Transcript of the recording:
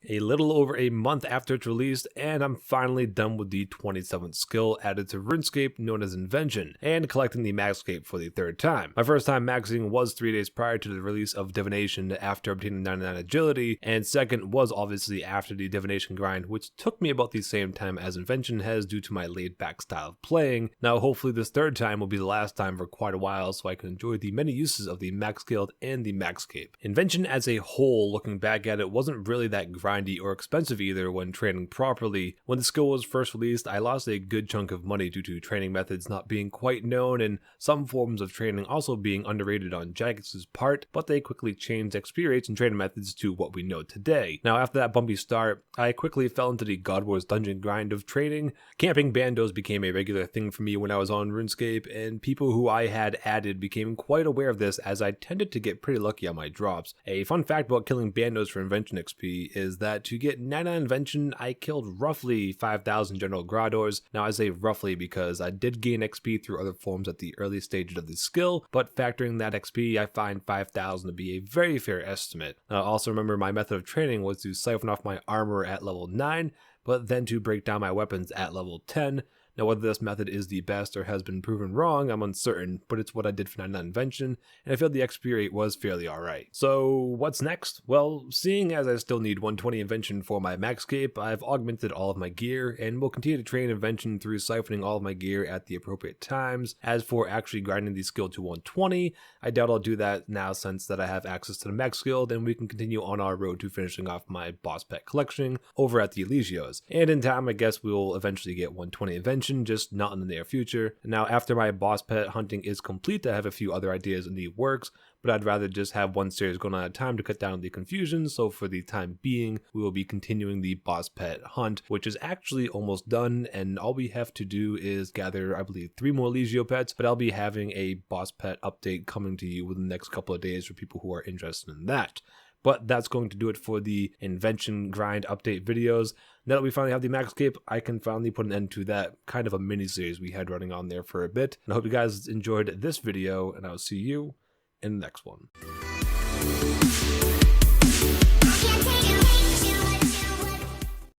a little over a month after it's released, and I'm finally done with the 27th skill added to RuneScape known as Invention, and collecting the Maxscape for the third time. My first time maxing was 3 days prior to the release of Divination after obtaining 99 agility, and second was obviously after the Divination grind, which took me about the same time as Invention has due to my laid back style of playing. Now hopefully this third time will be the last time for quite a while so I can enjoy the many uses of the Max Guild and the Maxscape. Invention as a whole, looking back at it, wasn't really that grindy or expensive either when training properly. When the skill was first released, I lost a good chunk of money due to training methods not being quite known and some forms of training also being underrated on Jagex's part, but they quickly changed XP rates and training methods to what we know today. Now after that bumpy start, I quickly fell into the God Wars dungeon grind of training. Camping bandos became a regular thing for me when I was on RuneScape, and people who I had added became quite aware of this as I tended to get pretty lucky on my drops. A fun fact about killing bandos for Invention XP is that to get 99 Invention, I killed roughly 5,000 General Gradors. Now I say roughly because I did gain XP through other forms at the early stages of the skill, but factoring that XP, I find 5,000 to be a very fair estimate. Now also remember my method of training was to siphon off my armor at level 9, but then to break down my weapons at level 10. Now whether this method is the best or has been proven wrong, I'm uncertain, but it's what I did for 99 Invention, and I feel the XP rate was fairly alright. So what's next? Well, seeing as I still need 120 Invention for my Maxscape, I've augmented all of my gear, and will continue to train Invention through siphoning all of my gear at the appropriate times. As for actually grinding the skill to 120, I doubt I'll do that now since that I have access to the Max Guild, and we can continue on our road to finishing off my boss pet collection over at the Eligios. And in time, I guess we'll eventually get 120 Invention, just not in the near future. Now after my boss pet hunting is complete, I have a few other ideas in the works, but I'd rather just have one series going on at a time to cut down the confusion, so for the time being, we will be continuing the boss pet hunt, which is actually almost done, and all we have to do is gather, I believe, 3 more Legio pets, but I'll be having a boss pet update coming to you within the next couple of days for people who are interested in that. But that's going to do it for the Invention grind update videos. Now that we finally have the Maxscape, I can finally put an end to that kind of a mini-series we had running on there for a bit. And I hope you guys enjoyed this video, and I'll see you in the next one.